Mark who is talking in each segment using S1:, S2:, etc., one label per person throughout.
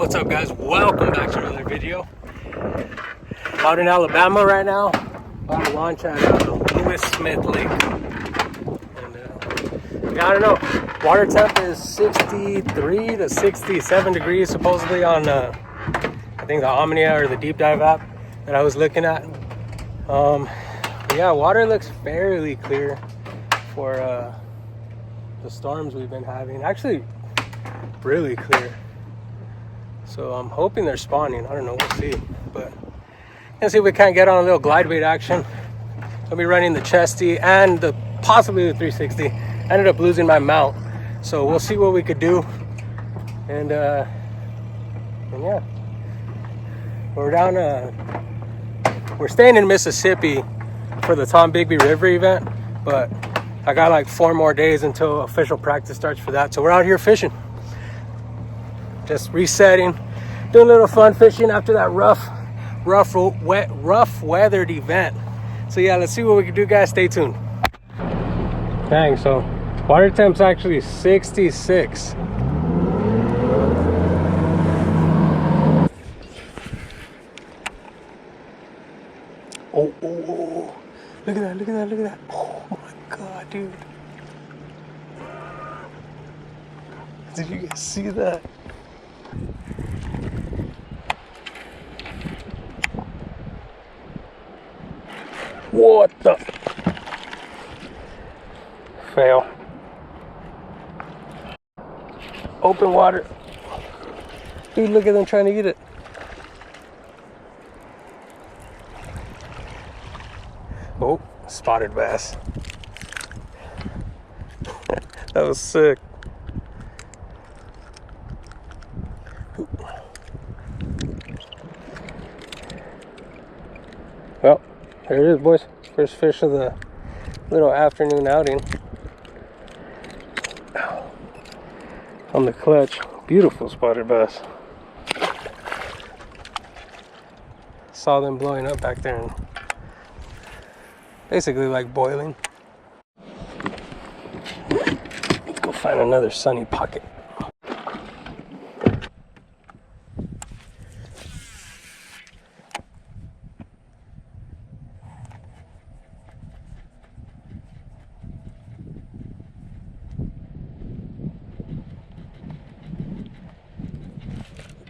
S1: What's up, guys? Welcome back to another video. Out in Alabama right now, about to launch at Lewis Smith Lake. And I don't know, water temp is 63 to 67 degrees supposedly on I think the Omnia or the deep dive app that I was looking at. But yeah, water looks fairly clear for the storms we've been having. Actually, really clear. So I'm hoping they're spawning. I don't know, we'll see. But let's see if we can't get on a little glide bait action. I'll be running the chesty and possibly the 360. I ended up losing my mount, so we'll see what we could do. And yeah, we're staying in Mississippi for the Tom Bigby River event, but I got like 4 more days until official practice starts for that. So we're out here fishing. Just resetting, doing a little fun fishing after that rough weathered event. So yeah, let's see what we can do, guys. Stay tuned. Dang, so water temp's actually 66. Oh, look at that. Oh my god, dude. Did you guys see that? What the? Fail. Open water. Dude, look at them trying to eat it. Oh, spotted bass. That was sick. Well, there it is, boys. First fish of the little afternoon outing. On the clutch. Beautiful spotted bass. Saw them blowing up back there and basically like boiling. Let's go find another sunny pocket.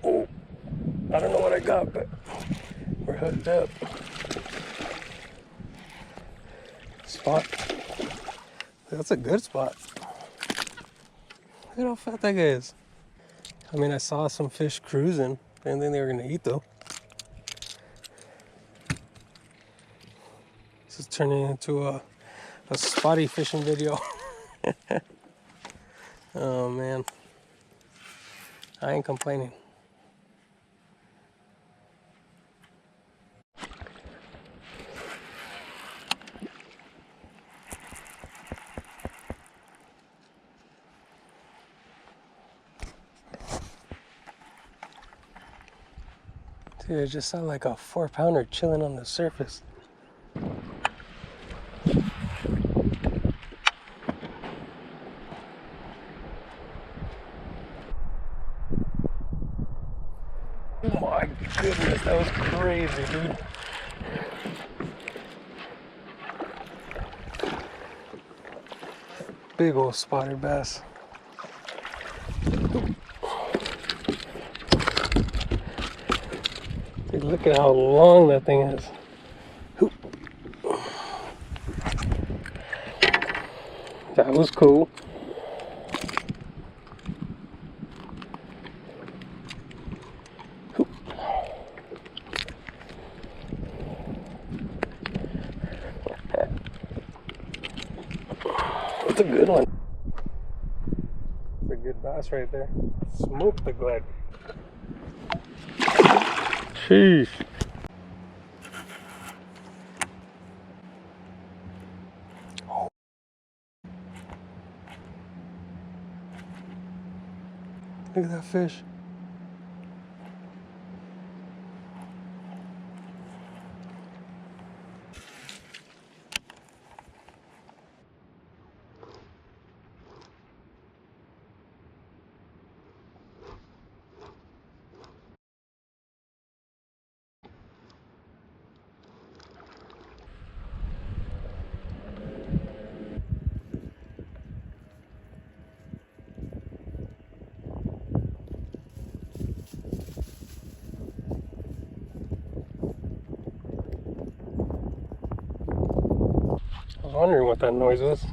S1: Oh, I don't know what I got, but we're hooked up. Spot. That's a good spot. Look at how fat that guy is. I mean, I saw some fish cruising. I didn't think they were gonna eat though. This is turning into a spotty fishing video. Oh man, I ain't complaining. Dude, I just saw like a 4-pounder chilling on the surface. Oh my goodness, that was crazy, dude. Big old spotted bass. Dude, look at how long that thing is. That was cool. That's a good one. That's a good bass right there. Smoke the glad. Sheesh. Oh. Look at that fish. was wondering what that noise was.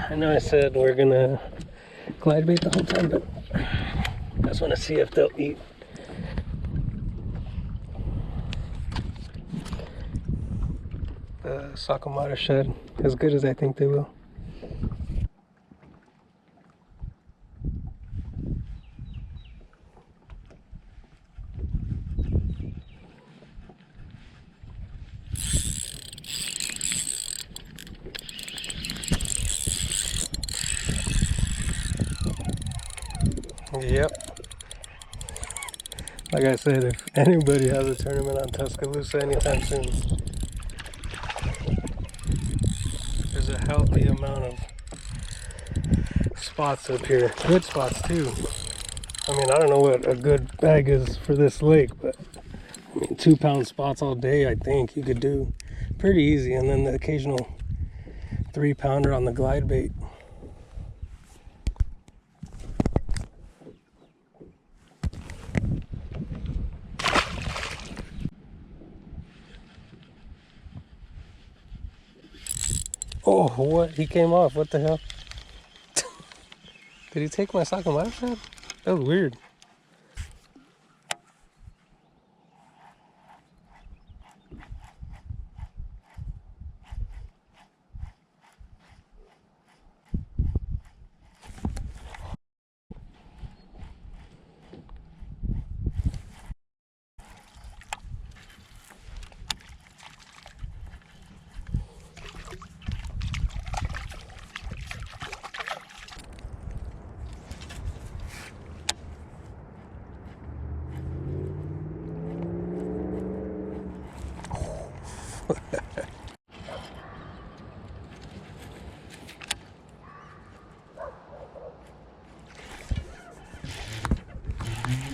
S1: I know I said we're gonna glide bait the whole time, but I just want to see if they'll eat. The Sakamata shed as good as I think they will. Yep. Like I said, if anybody has a tournament on Tuscaloosa anytime soon, there's a healthy amount of spots up here. Good spots too. I mean, I don't know what a good bag is for this lake, but I mean, 2-pound spots all day, I think you could do pretty easy. And then the occasional 3-pounder on the glide bait. Oh, what? He came off. What the hell? Did he take my Sakamata shad? That was weird.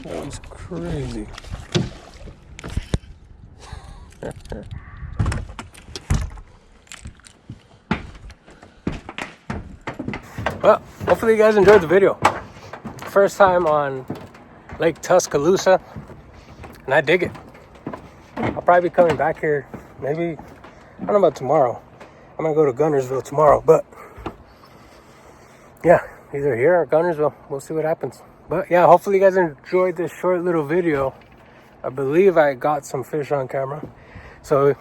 S1: That was crazy. Well, hopefully you guys enjoyed the video. First time on Lake Tuscaloosa, and I dig it. I'll probably be coming back here maybe, I don't know about tomorrow. I'm gonna go to Gunnersville tomorrow, but yeah, either here or Gunnersville. We'll see what happens. But yeah, hopefully you guys enjoyed this short little video. I believe I got some fish on camera. So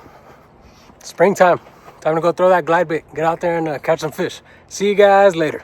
S1: springtime, time to go throw that glide bait, get out there and catch some fish. See you guys later.